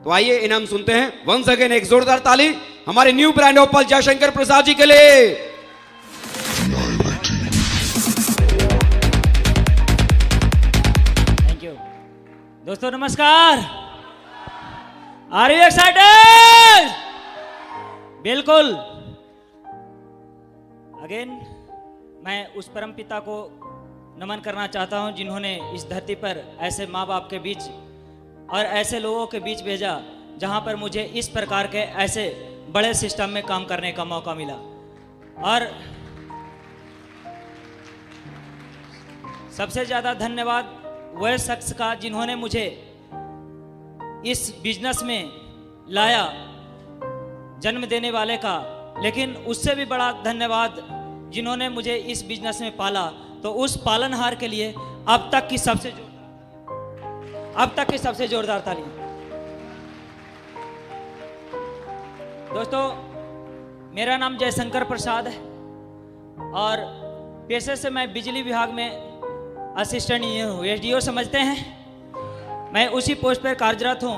तो आइए इनाम सुनते हैं। वंस अगेन एक जोरदार ताली हमारे न्यू ब्रांड ओपल जयशंकर प्रसाद जी के लिए। Thank you. दोस्तों नमस्कार। Are you excited? बिल्कुल। अगेन मैं उस परम पिता को नमन करना चाहता हूं जिन्होंने इस धरती पर ऐसे माँ बाप के बीच और ऐसे लोगों के बीच भेजा जहां पर मुझे इस प्रकार के ऐसे बड़े सिस्टम में काम करने का मौका मिला। और सबसे ज़्यादा धन्यवाद वह शख्स का जिन्होंने मुझे इस बिजनेस में लाया, जन्म देने वाले का, लेकिन उससे भी बड़ा धन्यवाद जिन्होंने मुझे इस बिजनेस में पाला। तो उस पालनहार के लिए अब तक की सबसे जोरदार ताली। दोस्तों मेरा नाम जयशंकर प्रसाद है और पेशे से मैं बिजली विभाग में असिस्टेंट इंजीनियर हूँ, एसडीओ समझते हैं। मैं उसी पोस्ट पर कार्यरत हूँ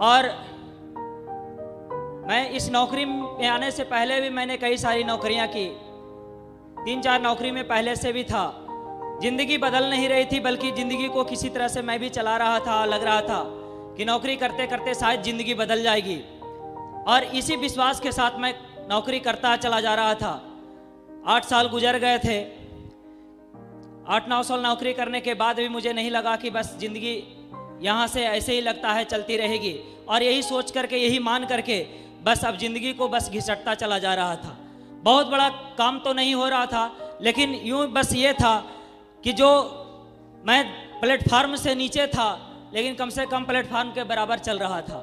और मैं इस नौकरी में आने से पहले भी मैंने कई सारी नौकरियाँ की। 3-4 नौकरी में पहले से भी था। ज़िंदगी बदल नहीं रही थी, बल्कि ज़िंदगी को किसी तरह से मैं भी चला रहा था। लग रहा था कि नौकरी करते करते शायद ज़िंदगी बदल जाएगी और इसी विश्वास के साथ मैं नौकरी करता चला जा रहा था। 8 साल गुजर गए थे। 8-9 साल नौकरी करने के बाद भी मुझे नहीं लगा कि बस ज़िंदगी यहाँ से ऐसे ही लगता है चलती रहेगी, और यही सोच करके, यही मान करके बस अब ज़िंदगी को बस घिसटता चला जा रहा था। बहुत बड़ा काम तो नहीं हो रहा था, लेकिन यूँ बस ये था कि जो मैं प्लेटफार्म से नीचे था लेकिन कम से कम प्लेटफार्म के बराबर चल रहा था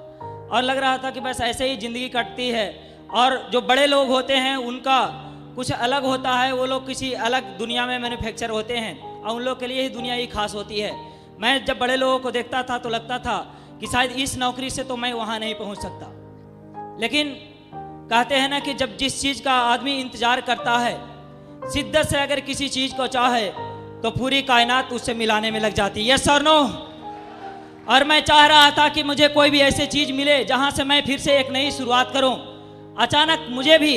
और लग रहा था कि बस ऐसे ही ज़िंदगी कटती है। और जो बड़े लोग होते हैं उनका कुछ अलग होता है, वो लोग किसी अलग दुनिया में मैन्युफैक्चर होते हैं और उन लोग के लिए ही दुनिया ही खास होती है। मैं जब बड़े लोगों को देखता था तो लगता था कि शायद इस नौकरी से तो मैं वहाँ नहीं पहुँच सकता। लेकिन कहते हैं ना कि जब जिस चीज़ का आदमी इंतज़ार करता है, शिद्दत से अगर किसी चीज़ को चाहे तो पूरी कायनात उससे मिलाने में लग जाती है। यस और नो? और मैं चाह रहा था कि मुझे कोई भी ऐसी चीज़ मिले जहाँ से मैं फिर से एक नई शुरुआत करूँ। अचानक मुझे भी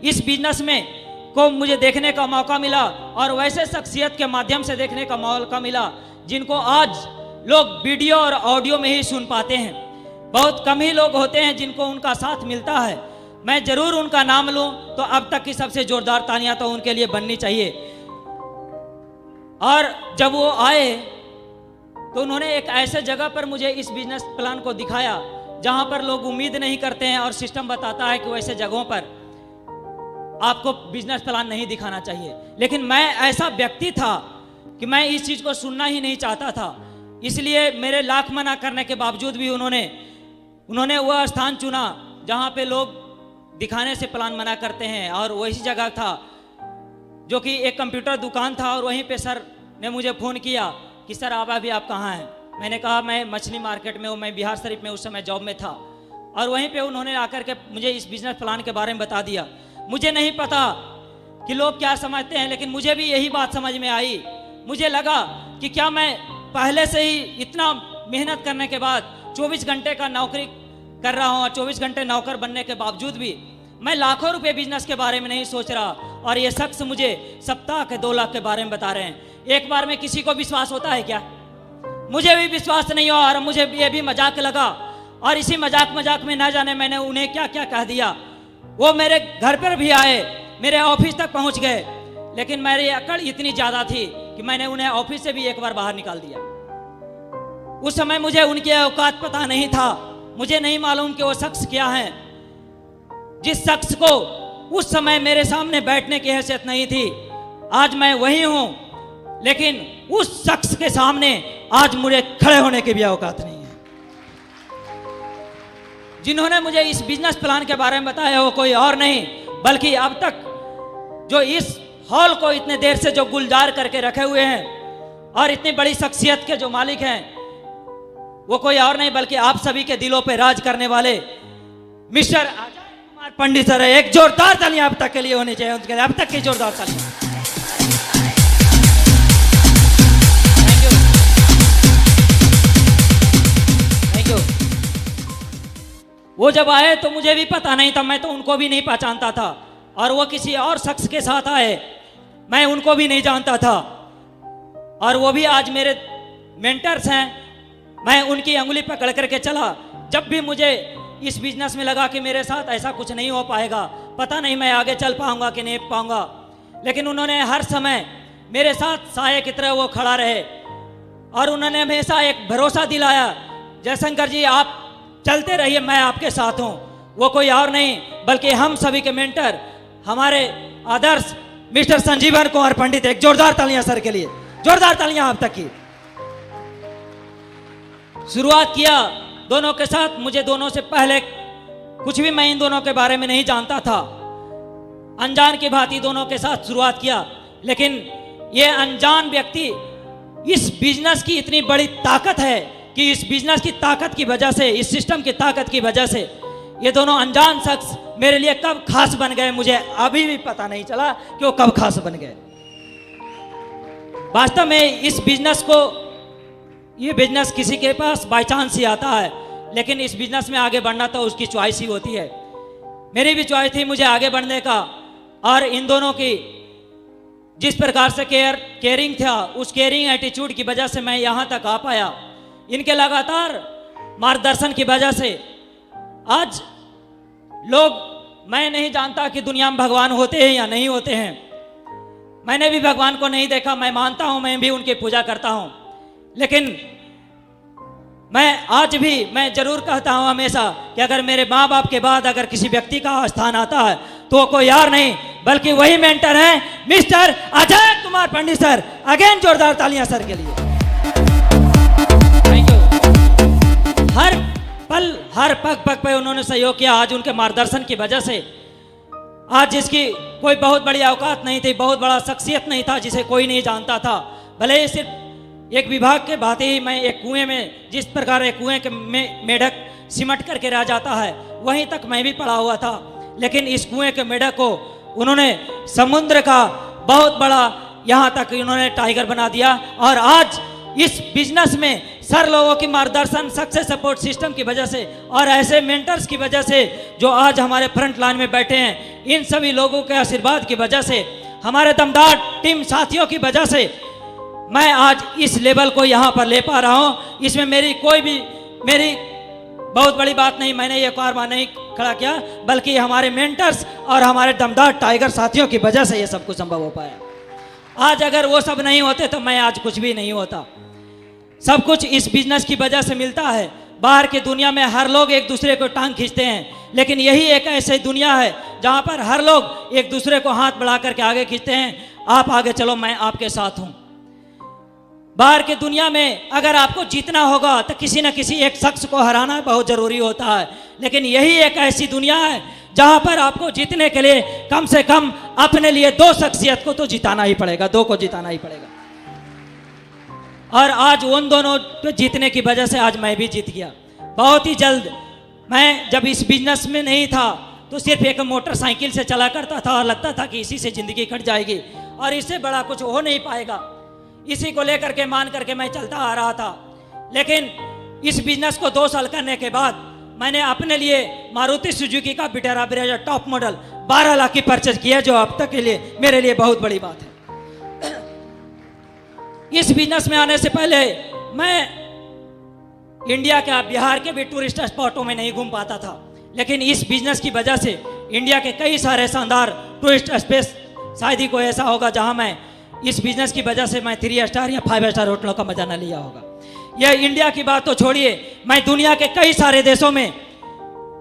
इस बिजनेस में को मुझे देखने का मौका मिला और वैसे शख्सियत के माध्यम से देखने का मौका मिला जिनको आज लोग वीडियो और ऑडियो में ही सुन पाते हैं। बहुत कम ही लोग होते हैं जिनको उनका साथ मिलता है। मैं ज़रूर उनका नाम लूं तो अब तक की सबसे ज़ोरदार तालियां तो उनके लिए बननी चाहिए। और जब वो आए तो उन्होंने एक ऐसे जगह पर मुझे इस बिजनेस प्लान को दिखाया जहां पर लोग उम्मीद नहीं करते हैं और सिस्टम बताता है कि वैसे जगहों पर आपको बिजनेस प्लान नहीं दिखाना चाहिए। लेकिन मैं ऐसा व्यक्ति था कि मैं इस चीज़ को सुनना ही नहीं चाहता था, इसलिए मेरे लाख मना करने के बावजूद भी उन्होंने वह स्थान चुना जहाँ पे लोग दिखाने से प्लान मना करते हैं। और वही जगह था जो कि एक कंप्यूटर दुकान था और वहीं पे सर ने मुझे फ़ोन किया कि सर अभी आप कहाँ हैं। मैंने कहा मैं मछली मार्केट में हूँ, मैं बिहार शरीफ में उस समय जॉब में था। और वहीं पे उन्होंने आकर के मुझे इस बिजनेस प्लान के बारे में बता दिया। मुझे नहीं पता कि लोग क्या समझते हैं, लेकिन मुझे भी यही बात समझ में आई। मुझे लगा कि क्या मैं पहले से ही इतना मेहनत करने के बाद 24 घंटे का नौकरी कर रहा हूँ और 24 घंटे नौकर बनने के बावजूद भी मैं लाखों रुपए बिजनेस के बारे में नहीं सोच रहा, और ये शख्स मुझे सप्ताह के 2 लाख के बारे में बता रहे हैं। एक बार में किसी को विश्वास होता है क्या? मुझे भी विश्वास नहीं हुआ और मुझे ये भी मजाक लगा। और इसी मजाक में ना जाने मैंने उन्हें क्या क्या कह दिया। वो मेरे घर पर भी आए, मेरे ऑफिस तक पहुंच गए, लेकिन मेरी अकड़ इतनी ज़्यादा थी कि मैंने उन्हें ऑफिस से भी एक बार बाहर निकाल दिया। उस समय मुझे उनकी औकात पता नहीं था, मुझे नहीं मालूम कि वो शख्स क्या हैं। जिस शख्स को उस समय मेरे सामने बैठने की हैसियत नहीं थी, आज मैं वही हूं, लेकिन उस शख्स के सामने आज मुझे खड़े होने की भी औकात नहीं है। जिन्होंने मुझे इस बिजनेस प्लान के बारे में बताया वो कोई और नहीं बल्कि अब तक जो इस हॉल को इतने देर से जो गुलजार करके रखे हुए हैं और इतनी बड़ी शख्सियत के जो मालिक हैं वो कोई और नहीं बल्कि आप सभी के दिलों पे राज करने वाले मिस्टर अजय कुमार पंडित सर है। एक जोरदार तालियां अब तक के लिए होनी चाहिए, उनके लिए अब तक की जोरदार तालियां। Thank you. वो जब आए तो मुझे भी पता नहीं था, मैं तो उनको भी नहीं पहचानता था, और वो किसी और शख्स के साथ आए, मैं उनको भी नहीं जानता था, और वो भी आज मेरे मेंटर्स हैं। मैं उनकी अंगुली पकड़ करके चला। जब भी मुझे इस बिजनेस में लगा कि मेरे साथ ऐसा कुछ नहीं हो पाएगा, पता नहीं मैं आगे चल पाऊंगा कि नहीं पाऊंगा, लेकिन उन्होंने हर समय मेरे साथ साये की तरह वो खड़ा रहे, और उन्होंने हमेशा एक भरोसा दिलाया, जयशंकर जी आप चलते रहिए, मैं आपके साथ हूँ। वो कोई और नहीं बल्कि हम सभी के मेंटर, हमारे आदर्श मिस्टर संजीवन कुमार पंडित। एक जोरदार तालियां सर के लिए, जोरदार तालियां आप तक की। शुरुआत किया दोनों के साथ। मुझे दोनों से पहले कुछ भी मैं इन दोनों के बारे में नहीं जानता था, अनजान की भांति दोनों के साथ शुरुआत किया। लेकिन ये अनजान व्यक्ति, इस बिजनेस की इतनी बड़ी ताकत है कि इस बिजनेस की ताकत की वजह से, इस सिस्टम की ताकत की वजह से ये दोनों अनजान शख्स मेरे लिए कब खास बन गए, मुझे अभी भी पता नहीं चला कि वो कब खास बन गए। वास्तव में इस बिजनेस को, ये बिजनेस किसी के पास बाय चांस ही आता है, लेकिन इस बिजनेस में आगे बढ़ना तो उसकी चॉइस ही होती है। मेरी भी चॉइस थी मुझे आगे बढ़ने का, और इन दोनों की जिस प्रकार से केयरिंग था, उस केयरिंग एटीट्यूड की वजह से मैं यहाँ तक आ पाया। इनके लगातार मार्गदर्शन की वजह से आज लोग, मैं नहीं जानता कि दुनिया में भगवान होते हैं या नहीं होते हैं, मैंने भी भगवान को नहीं देखा, मैं मानता हूं, मैं भी उनकी पूजा करता हूं, लेकिन मैं आज भी मैं जरूर कहता हूं हमेशा कि अगर मेरे माँ बाप के बाद अगर किसी व्यक्ति का स्थान आता है तो वो कोई और नहीं बल्कि वही मेंटर है, mister Ajay Kumar Pandit sir. Again जोरदार तालियां सर के लिए। Thank you. हर पल, हर पग पग पे उन्होंने सहयोग किया। आज उनके मार्गदर्शन की वजह से आज जिसकी कोई बहुत बड़ी औकात नहीं थी, बहुत बड़ा शख्सियत नहीं था, जिसे कोई नहीं जानता था, भले ही सिर्फ एक विभाग के भांति ही मैं एक कुएं में, जिस प्रकार एक कुएं के मेढक सिमट करके रह जाता है, वहीं तक मैं भी पड़ा हुआ था, लेकिन इस कुएं के मेढक को उन्होंने समुद्र का बहुत बड़ा, यहाँ तक उन्होंने टाइगर बना दिया। और आज इस बिजनेस में सर लोगों की मार्गदर्शन, सक्सेस सपोर्ट सिस्टम की वजह से और ऐसे मेंटर्स की वजह से जो आज हमारे फ्रंट लाइन में बैठे हैं, इन सभी लोगों के आशीर्वाद की वजह से, हमारे दमदार टीम साथियों की वजह से मैं आज इस लेवल को यहाँ पर ले पा रहा हूँ। इसमें मेरी बहुत बड़ी बात नहीं, मैंने ये कारवा नहीं खड़ा किया, बल्कि हमारे मेंटर्स और हमारे दमदार टाइगर साथियों की वजह से ये सब कुछ संभव हो पाया। आज अगर वो सब नहीं होते तो मैं आज कुछ भी नहीं होता। सब कुछ इस बिजनेस की वजह से मिलता है। बाहर की दुनिया में हर लोग एक दूसरे को टांग खींचते हैं, लेकिन यही एक ऐसी दुनिया है जहाँ पर हर लोग एक दूसरे को हाथ बढ़ा करके आगे खींचते हैं। आप आगे चलो, मैं आपके साथ हूँ। बाहर की दुनिया में अगर आपको जीतना होगा तो किसी न किसी एक शख्स को हराना बहुत ज़रूरी होता है, लेकिन यही एक ऐसी दुनिया है जहाँ पर आपको जीतने के लिए कम से कम अपने लिए दो शख्सियत को तो जिताना ही पड़ेगा, दो को जिताना ही पड़ेगा। और आज उन दोनों पे जीतने की वजह से आज मैं भी जीत गया। बहुत ही जल्द, मैं जब इस बिजनेस में नहीं था तो सिर्फ एक मोटरसाइकिल से चला करता था और लगता था कि इसी से ज़िंदगी कट जाएगी और इससे बड़ा कुछ हो नहीं पाएगा। इसी को लेकर के मान करके मैं चलता आ रहा था, लेकिन इस बिजनेस को 2 साल करने के बाद मैंने अपने लिए मारुति सुजुकी का Vitara Brezza top model 12 lakh की परचेज किया, जो अब तक के लिए मेरे लिए बहुत बड़ी बात है। इस बिजनेस में आने से पहले मैं इंडिया का, बिहार के भी टूरिस्ट स्पॉटों में नहीं घूम पाता था, लेकिन इस बिजनेस की वजह से इंडिया के कई सारे शानदार टूरिस्ट स्पेस, शायद ही कोई ऐसा होगा जहां मैं इस बिजनेस की वजह से मैं 3 स्टार या 5 स्टार होटलों का मजा न लिया होगा। यह इंडिया की बात तो छोड़िए, मैं दुनिया के कई सारे देशों में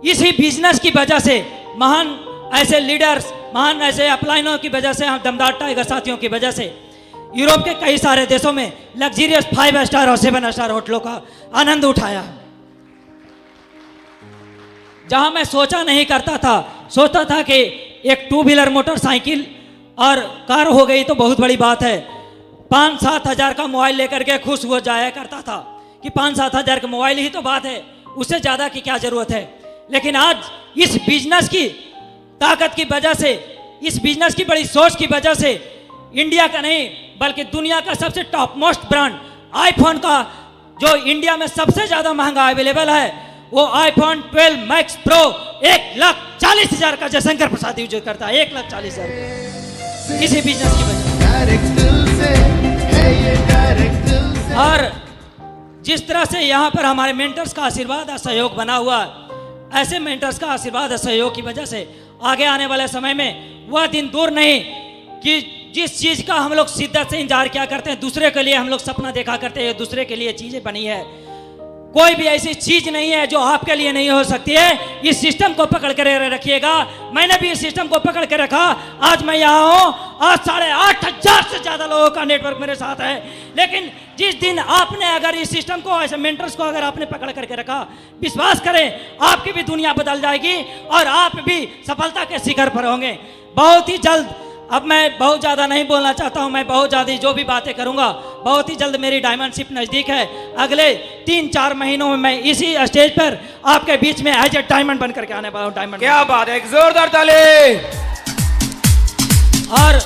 इसी बिजनेस की वजह से, महान ऐसे लीडर्स, महान ऐसे अपलाइनों की वजह से, हम दमदार टाइगर साथियों की वजह से यूरोप के कई सारे देशों में लग्जरियस 5 स्टार और 7 स्टार होटलों का आनंद उठाया। जहां मैं सोचा नहीं करता था, सोचता था कि एक 2 व्हीलर मोटरसाइकिल और कार हो गई तो बहुत बड़ी बात है, 5-7 हज़ार का मोबाइल लेकर के खुश हो जाया करता था कि 5-7 हज़ार का मोबाइल ही तो बात है, उससे ज़्यादा की क्या ज़रूरत है। लेकिन आज इस बिजनेस की ताकत की वजह से, इस बिजनेस की बड़ी सोच की वजह से, इंडिया का नहीं बल्कि दुनिया का सबसे टॉप मोस्ट ब्रांड आईफोन का, जो इंडिया में सबसे ज़्यादा महंगा अवेलेबल है, वो आईफोन 12 मैक्स प्रो 1,40,000 का जयशंकर प्रसाद यूज करता है, 1,40,000 किसी बिजनेस की वजह से। और जिस तरह से यहाँ पर हमारे मेंटर्स का आशीर्वाद और सहयोग बना हुआ, ऐसे मेंटर्स का आशीर्वाद और सहयोग की वजह से आगे आने वाले समय में वह दिन दूर नहीं कि जिस चीज़ का हम लोग शिद्दत से इंतजार किया करते हैं, दूसरे के लिए हम लोग सपना देखा करते हैं, दूसरे के लिए चीज़ें बनी है। कोई भी ऐसी चीज नहीं है जो आपके लिए नहीं हो सकती है। इस सिस्टम को पकड़ कर रखिएगा। मैंने भी इस सिस्टम को पकड़ के रखा, आज मैं यहाँ हूँ। आज 8,500 से ज़्यादा लोगों का नेटवर्क मेरे साथ है। लेकिन जिस दिन आपने अगर इस सिस्टम को, ऐसे मेंटर्स को अगर आपने पकड़ करके रखा, विश्वास करें आपकी भी दुनिया बदल जाएगी और आप भी सफलता के शिखर पर होंगे बहुत ही जल्द। अब मैं बहुत ज़्यादा नहीं बोलना चाहता हूँ, मैं बहुत ज़्यादा जो भी बातें करूँगा, बहुत ही जल्द मेरी डायमंडशिप नज़दीक है। अगले 3-4 महीनों में मैं इसी स्टेज पर आपके बीच में एज ए डायमंड बन करके आने वाला हूँ। डायमंड, क्या बात है, एक जोरदार ताली। और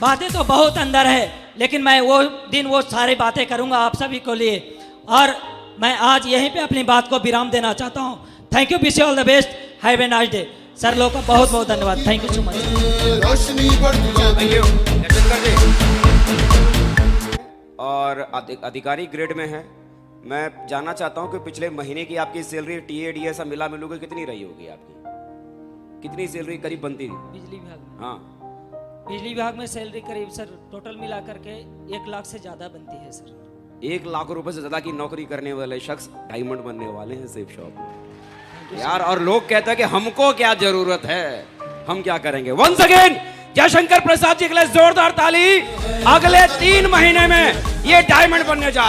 बातें तो बहुत अंदर है, लेकिन मैं वो दिन वो सारी बातें करूँगा आप सभी को लिए। और मैं आज यहीं पे अपनी बात को विराम देना चाहता हूँ। Thank you, wish you all the best, have a nice day. Sir लोगों का बहुत बहुत धन्यवाद, thank you so much. Thank you Jaishankar ji. और अधिकारी ग्रेड में है। मैं जानना चाहता हूं कि पिछले महीने की आपकी सैलरी टीएडीए सब मिला मिलूकर कितनी रही होगी आपकी? कितनी सैलरी करीब बनती थी? बिजली विभाग में, हाँ, बिजली विभाग में सैलरी करीब सर टोटल मिला करके 1 लाख से ज़्यादा बनती है सर। 1 लाख रुपए से ज्यादा की नौकरी करने वाले शख्स डायमंड बनने वाले हैं सेफ शॉप में यार। और लोग कहते हैं कि हमको क्या जरूरत है, हम क्या करेंगे। वंस अगेन जयशंकर प्रसाद जी के लिए जोरदार ताली। अगले 3 महीने में ये डायमंड बनने जा रहे हैं।